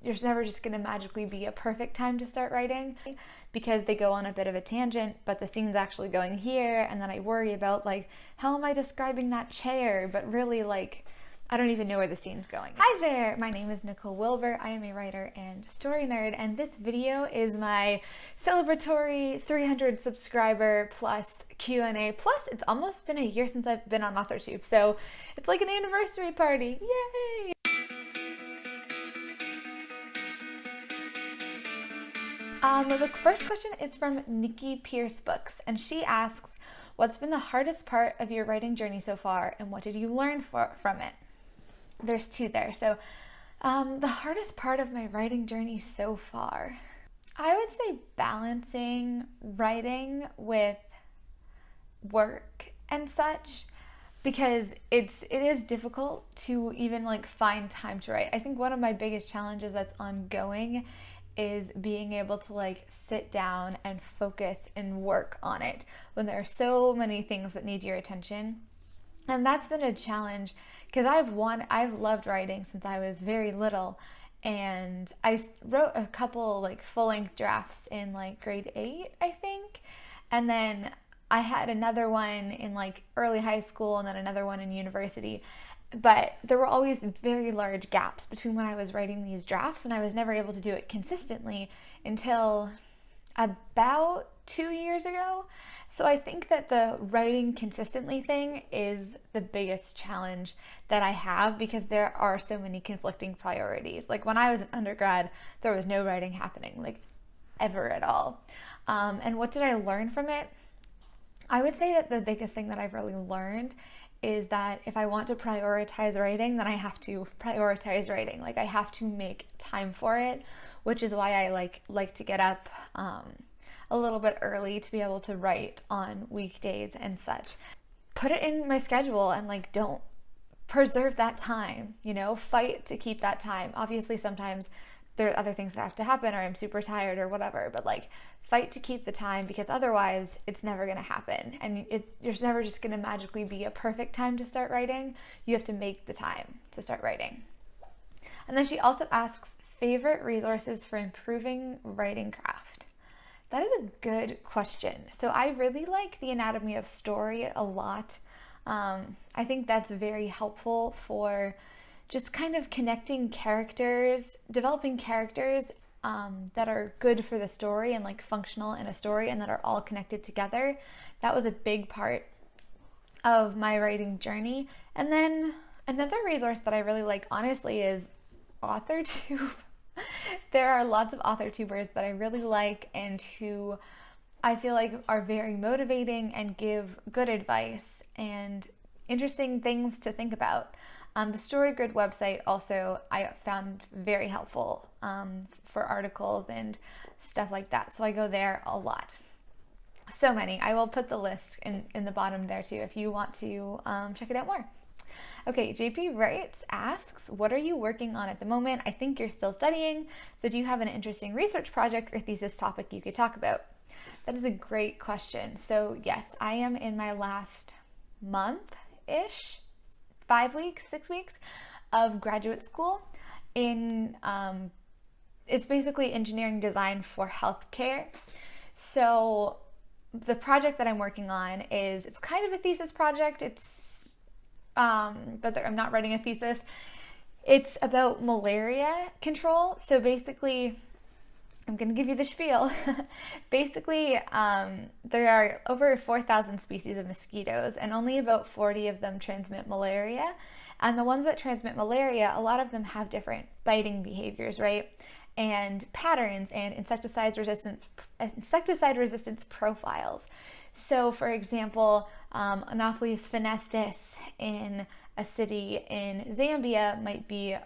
there's never just going to magically be a perfect time to start writing because they go on a bit of a tangent, but the scene's actually going here, and then I worry about like, how am I describing that chair? But really, like, I don't even know where the scene's going. Hi there, my name is Nicole Wilbur. I am a writer and story nerd, and this video is my celebratory 300 subscriber plus Q&A. Plus, it's almost been a year since I've been on AuthorTube, so it's like an anniversary party. Yay! The first question is from Nikki Pierce Books, and she asks, what's been the hardest part of your writing journey so far, and what did you learn from it? There's two there. So the hardest part of my writing journey so far, I would say balancing writing with work and such, because it is difficult to even like find time to write. I think one of my biggest challenges that's ongoing is being able to like sit down and focus and work on it when there are so many things that need your attention. And that's been a challenge because I've loved writing since I was very little, and I wrote a couple like full-length drafts in like grade 8, I think, and then I had another one in like early high school and then another one in university. But there were always very large gaps between when I was writing these drafts, and I was never able to do it consistently until about 2 years ago. So I think that the writing consistently thing is the biggest challenge that I have, because there are so many conflicting priorities. Like when I was an undergrad, there was no writing happening, like ever at all. And what did I learn from it? I would say that the biggest thing that I've really learned is that if I want to prioritize writing, then I have to prioritize writing. Like I have to make time for it, which is why I like to get up a little bit early to be able to write on weekdays and such. Put it in my schedule and like don't preserve that time, you know, fight to keep that time. Obviously sometimes there are other things that have to happen, or I'm super tired or whatever, but like fight to keep the time, because otherwise it's never going to happen. And there's never just going to magically be a perfect time to start writing. You have to make the time to start writing. And then she also asks, favorite resources for improving writing craft. That is a good question. So I really like The Anatomy of Story a lot. I think that's very helpful for just kind of connecting characters, developing characters that are good for the story and like functional in a story and that are all connected together. That was a big part of my writing journey. And then another resource that I really like, honestly, is AuthorTube. There are lots of AuthorTubers that I really like and who I feel like are very motivating and give good advice and interesting things to think about. The StoryGrid website also I found very helpful for articles and stuff like that. So I go there a lot. So many. I will put the list in the bottom there too if you want to check it out more. Okay, JP Wrights asks, what are you working on at the moment? I think you're still studying. So do you have an interesting research project or thesis topic you could talk about? That is a great question. So yes, I am in my last month-ish, 5 weeks, 6 weeks of graduate school in, it's basically engineering design for healthcare. So the project that I'm working on it's kind of a thesis project. But I'm not writing a thesis. It's about malaria control. So basically, I'm going to give you the spiel. Basically, there are over 4,000 species of mosquitoes, and only about 40 of them transmit malaria. And the ones that transmit malaria, a lot of them have different biting behaviors, right? And patterns and insecticide resistance profiles. So, for example, Anopheles fenestis in a city in Zambia might be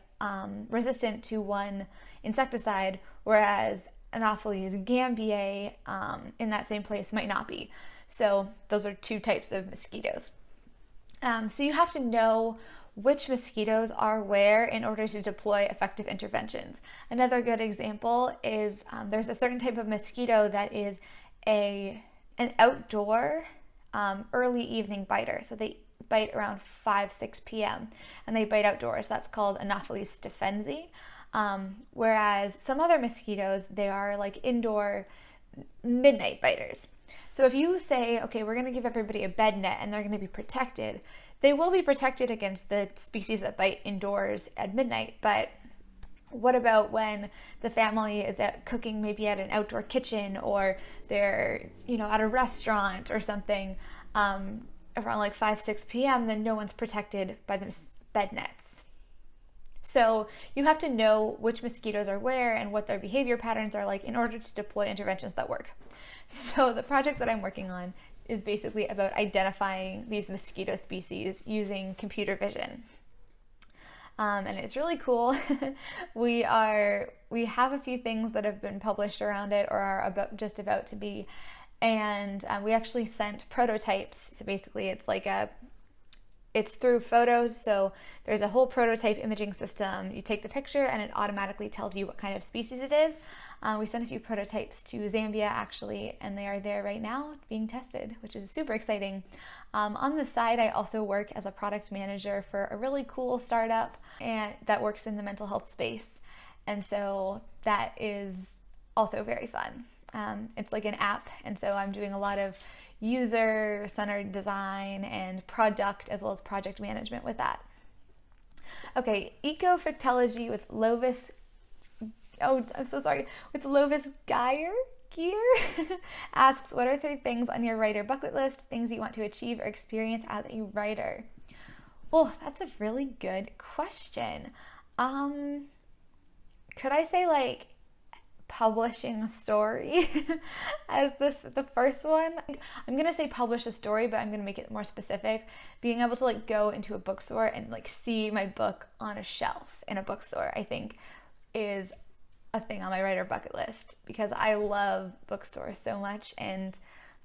resistant to one insecticide, whereas Anopheles gambiae in that same place might not be. So those are two types of mosquitoes. So you have to know which mosquitoes are where in order to deploy effective interventions. Another good example is there's a certain type of mosquito that is an outdoor early evening biter. So they bite around 5-6 p.m. and they bite outdoors. That's called Anopheles stephensi. Whereas some other mosquitoes, they are like indoor midnight biters. So if you say, okay, we're going to give everybody a bed net and they're going to be protected, they will be protected against the species that bite indoors at midnight. But what about when the family is cooking maybe at an outdoor kitchen, or they're, at a restaurant or something around like 5, 6 p.m., then no one's protected by the bed nets. So you have to know which mosquitoes are where and what their behavior patterns are like in order to deploy interventions that work. So the project that I'm working on is basically about identifying these mosquito species using computer vision. And it's really cool. We have a few things that have been published around it or are just about to be. And we actually sent prototypes. So basically it's through photos. So there's a whole prototype imaging system. You take the picture and it automatically tells you what kind of species it is. We sent a few prototypes to Zambia actually, and they are there right now being tested, which is super exciting. On the side, I also work as a product manager for a really cool startup and that works in the mental health space. And so that is also very fun. It's like an app, and so I'm doing a lot of user-centered design and product as well as project management with that. Okay, Ecofactology with Lovis, with Lovis Geyer asks, what are 3 things on your writer bucket list, things you want to achieve or experience as a writer? Well, that's a really good question. Could I say like publishing a story as the first one? I'm gonna say publish a story, but I'm gonna make it more specific. Being able to like go into a bookstore and like see my book on a shelf in a bookstore, I think is a thing on my writer bucket list, because I love bookstores so much, and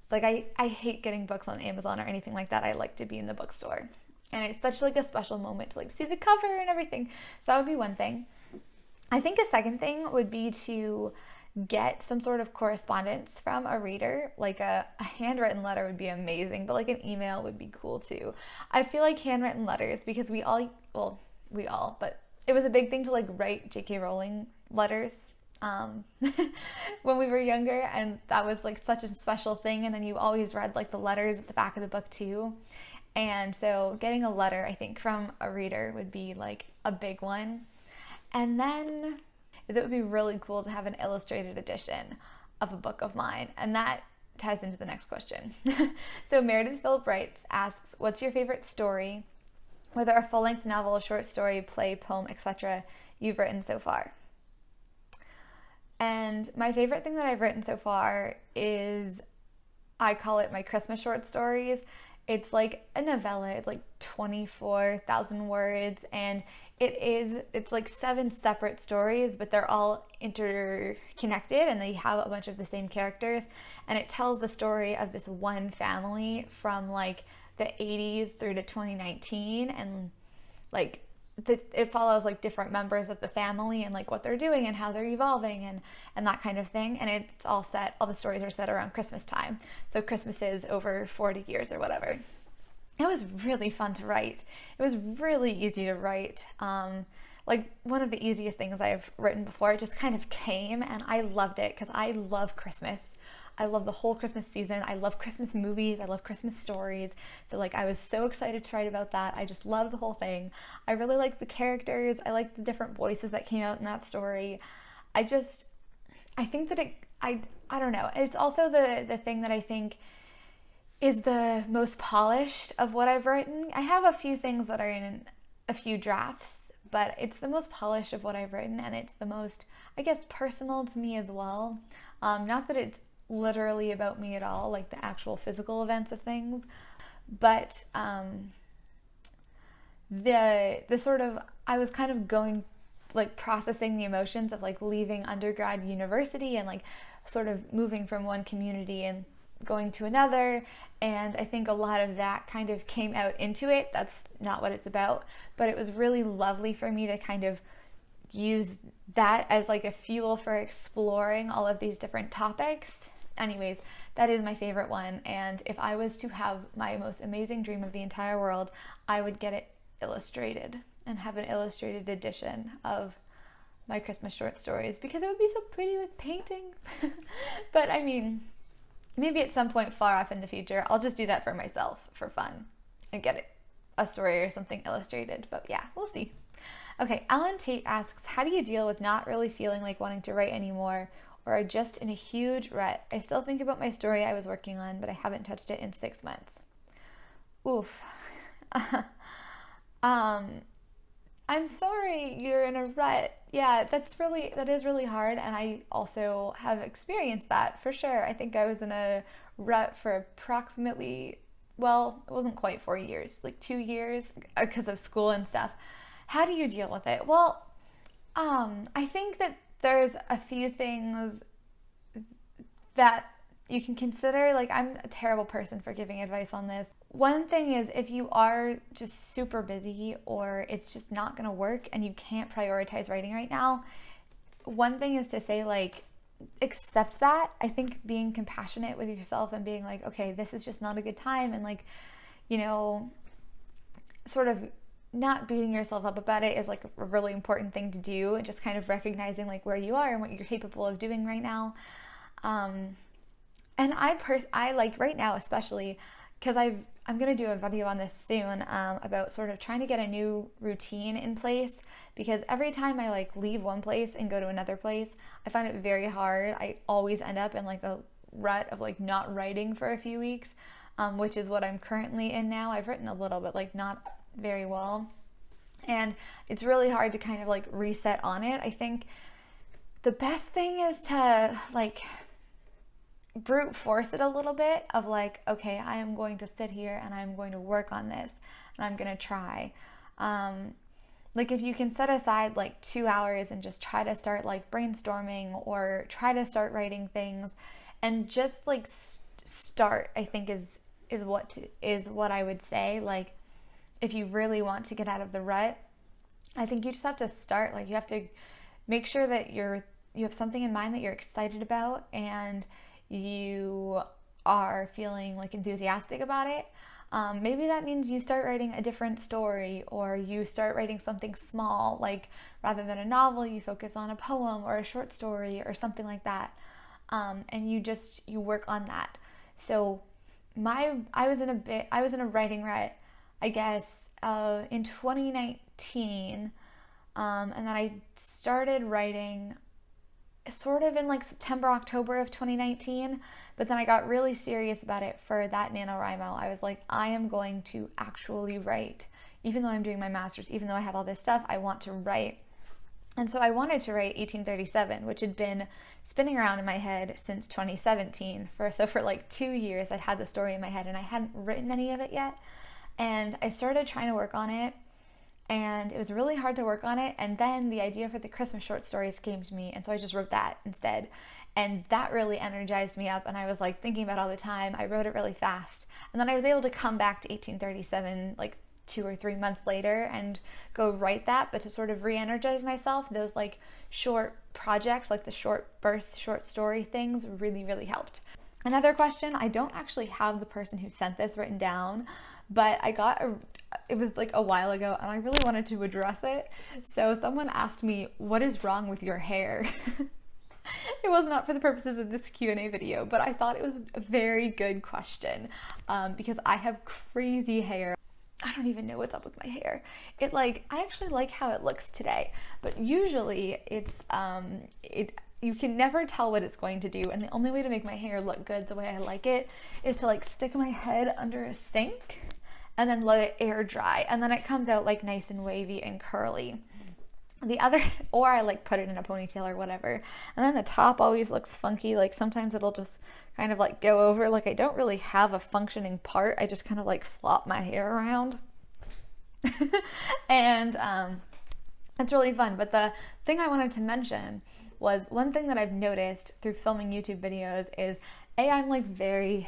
like I hate getting books on Amazon or anything like that. I like to be in the bookstore, and it's such like a special moment to like see the cover and everything. So that would be one thing. I think a second thing would be to get some sort of correspondence from a reader. Like a handwritten letter would be amazing, but like an email would be cool too. I feel like handwritten letters, because but it was a big thing to like write J.K. Rowling letters when we were younger, and that was like such a special thing. And then you always read like the letters at the back of the book too. And so getting a letter, I think, from a reader would be like a big one. And then it would be really cool to have an illustrated edition of a book of mine. And that ties into the next question. So Meredith Phillip writes, asks, what's your favorite story, whether a full-length novel, short story, play, poem, etc., you've written so far? And my favorite thing that I've written so far is, I call it my Christmas short stories. It's like a novella. It's like 24,000 words, and it's like 7 separate stories, but they're all interconnected and they have a bunch of the same characters, and it tells the story of this one family from like the 80s through to 2019, and like it follows like different members of the family and like what they're doing and how they're evolving and that kind of thing. And it's all the stories are set around Christmas time. So Christmas is over 40 years or whatever. It was really fun to write. It was really easy to write. Like one of the easiest things I've written before. It just kind of came, and I loved it because I love Christmas. I love the whole Christmas season. I love Christmas movies. I love Christmas stories. So like I was so excited to write about that. I just love the whole thing. I really like the characters. I like the different voices that came out in that story. I think that I don't know. It's also the thing that I think is the most polished of what I've written. I have a few things that are in a few drafts, but it's the most polished of what I've written, and it's the most, I guess, personal to me as well. Not that it's literally about me at all, like the actual physical events of things, but the sort of, I was kind of going, like processing the emotions of like leaving undergrad university and like sort of moving from one community and going to another, and I think a lot of that kind of came out into it. That's not what it's about, but it was really lovely for me to kind of use that as like a fuel for exploring all of these different topics. Anyways, that is my favorite one, and if I was to have my most amazing dream of the entire world, I would get it illustrated and have an illustrated edition of my Christmas short stories because it would be so pretty with paintings. But I mean, maybe at some point far off in the future, I'll just do that for myself for fun and get a story or something illustrated. But yeah, we'll see. Okay, Ellen Tate asks, how do you deal with not really feeling like wanting to write anymore or are just in a huge rut? I still think about my story I was working on, but I haven't touched it in 6 months. Oof. I'm sorry you're in a rut. Yeah, that is really hard, and I also have experienced that for sure. I think I was in a rut for approximately, well, it wasn't quite 4 years, like 2 years because of school and stuff. How do you deal with it? Well, I think that there's a few things that you can consider. Like, I'm a terrible person for giving advice on this. One thing is, if you are just super busy or it's just not going to work and you can't prioritize writing right now, one thing is to say, like, accept that. I think being compassionate with yourself and being like, okay, this is just not a good time, and like, you know, sort of not beating yourself up about it is like a really important thing to do, and just kind of recognizing like where you are and what you're capable of doing right now. And I like right now, especially because I'm going to do a video on this soon about sort of trying to get a new routine in place, because every time I like leave one place and go to another place, I find it very hard. I always end up in like a rut of like not writing for a few weeks, which is what I'm currently in now. I've written a little, but like not very well. And it's really hard to kind of like reset on it. I think the best thing is to like brute force it a little bit of like, okay, I am going to sit here and I'm going to work on this and I'm going to try. Like if you can set aside like 2 hours and just try to start like brainstorming or try to start writing things and just like start, I think is what I would say. Like if you really want to get out of the rut, I think you just have to start. Like you have to make sure that you have something in mind that you're excited about and you are feeling like enthusiastic about it. Maybe that means you start writing a different story, or you start writing something small, like rather than a novel, you focus on a poem or a short story or something like that. And you work on that. So I was in a writing rut, I guess, in 2019. And then I started writing sort of in like September, October of 2019, but then I got really serious about it for that NaNoWriMo. I was like, I am going to actually write. Even though I'm doing my master's, even though I have all this stuff, I want to write. And so I wanted to write 1837, which had been spinning around in my head since 2017. So for like 2 years, I'd had the story in my head and I hadn't written any of it yet. And I started trying to work on it, and it was really hard to work on it. And then the idea for the Christmas short stories came to me, and so I just wrote that instead. And that really energized me up, and I was like thinking about it all the time. I wrote it really fast. And then I was able to come back to 1837 like 2 or 3 months later and go write that, but to sort of re-energize myself, those like short projects, like the short burst short story things really, really helped. Another question, I don't actually have the person who sent this written down, but it was like a while ago and I really wanted to address it. So someone asked me, what is wrong with your hair? It was not for the purposes of this Q&A video, but I thought it was a very good question because I have crazy hair. I don't even know what's up with my hair. I actually like how it looks today, but usually you can never tell what it's going to do, and the only way to make my hair look good the way I like it is to like stick my head under a sink and then let it air dry, and then it comes out like nice and wavy and curly. Or I like put it in a ponytail or whatever, and then the top always looks funky. Like sometimes it'll just kind of like go over, like I don't really have a functioning part. I just kind of like flop my hair around. And it's really fun. But the thing I wanted to mention was one thing that I've noticed through filming YouTube videos is I'm like very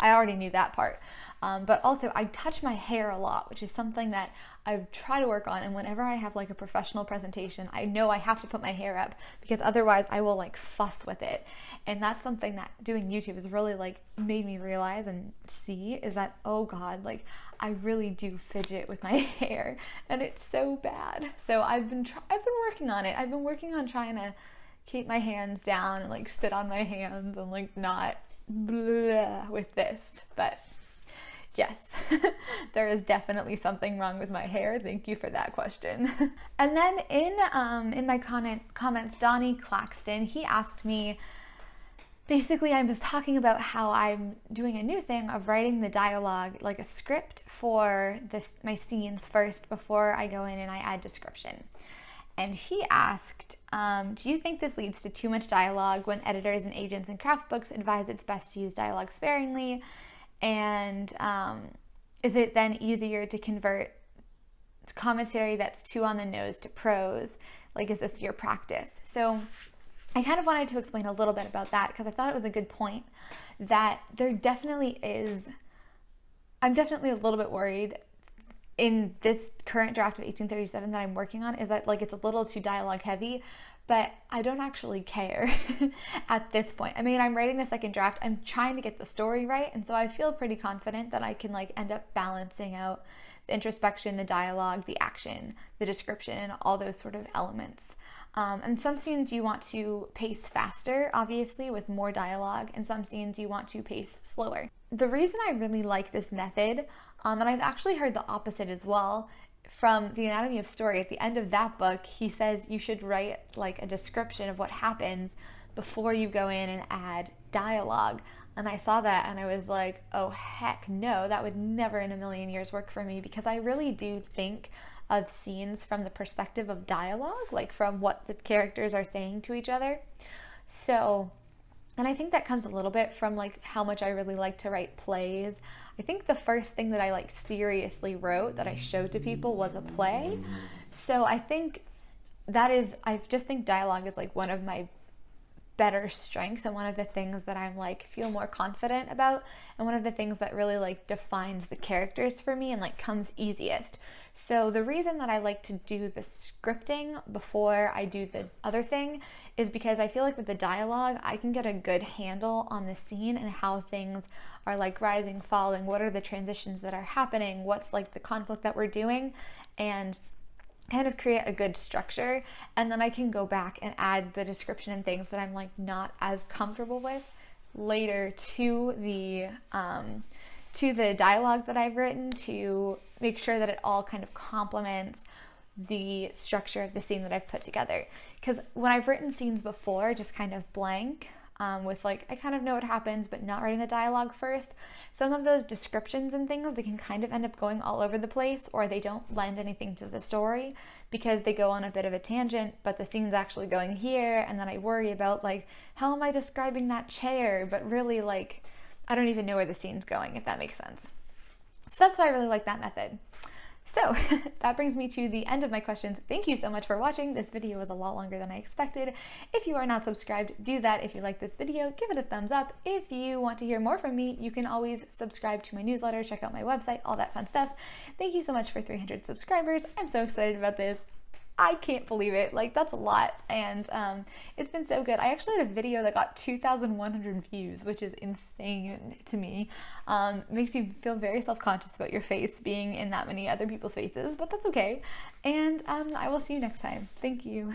I already knew that part. But also I touch my hair a lot, which is something that I try to work on. And whenever I have like a professional presentation, I know I have to put my hair up because otherwise I will like fuss with it. And that's something that doing YouTube has really like made me realize and see is that, oh God, like I really do fidget with my hair and it's so bad. So I've been working on it. I've been working on trying to keep my hands down and like sit on my hands and like not blah with this, but yes, there is definitely something wrong with my hair. Thank you for that question. And then in my comments, Donnie Claxton, he asked me, basically I was talking about how I'm doing a new thing of writing the dialogue, like a script for my scenes first before I go in and I add description. And he asked, do you think this leads to too much dialogue when editors and agents in craft books advise it's best to use dialogue sparingly? And is it then easier to convert commentary that's too on the nose to prose? Like, is this your practice? So I kind of wanted to explain a little bit about that because I thought it was a good point that there definitely is, I'm definitely a little bit worried in this current draft of 1837 that I'm working on is that like it's a little too dialogue heavy, but I don't actually care at this point. I mean, I'm writing the second draft. I'm trying to get the story right, and so I feel pretty confident that I can like end up balancing out the introspection, the dialogue, the action, the description, and all those sort of elements. And some scenes you want to pace faster, obviously, with more dialogue, and some scenes you want to pace slower. The reason I really like this method, and I've actually heard the opposite as well, from The Anatomy of Story, at the end of that book, he says you should write like a description of what happens before you go in and add dialogue. And I saw that and I was like, oh heck no, that would never in a million years work for me, because I really do think of scenes from the perspective of dialogue, like from what the characters are saying to each other. So, and I think that comes a little bit from like how much I really like to write plays. I think the first thing that I like seriously wrote that I showed to people was a play. So I think I just think dialogue is like one of my better strengths and one of the things that I'm like feel more confident about, and one of the things that really like defines the characters for me and like comes easiest. So the reason that I like to do the scripting before I do the other thing is because I feel like with the dialogue I can get a good handle on the scene and how things are like rising, falling, what are the transitions that are happening, what's like the conflict that we're doing, and kind of create a good structure. And then I can go back and add the description and things that I'm like not as comfortable with later to the dialogue that I've written, to make sure that it all kind of complements the structure of the scene that I've put together. Because when I've written scenes before just kind of blank, with like I kind of know what happens but not writing the dialogue first, some of those descriptions and things, they can kind of end up going all over the place, or they don't lend anything to the story because they go on a bit of a tangent, but the scene's actually going here, and then I worry about like, how am I describing that chair, but really like I don't even know where the scene's going, if that makes sense. So that's why I really like that method. So that brings me to the end of my questions. Thank you so much for watching. This video was a lot longer than I expected. If you are not subscribed, do that. If you like this video, give it a thumbs up. If you want to hear more from me, you can always subscribe to my newsletter, check out my website, all that fun stuff. Thank you so much for 300 subscribers. I'm so excited about this. I can't believe it. Like, that's a lot, and it's been so good. I actually had a video that got 2,100 views, which is insane to me. Makes you feel very self-conscious about your face being in that many other people's faces, but that's okay. And I will see you next time. Thank you.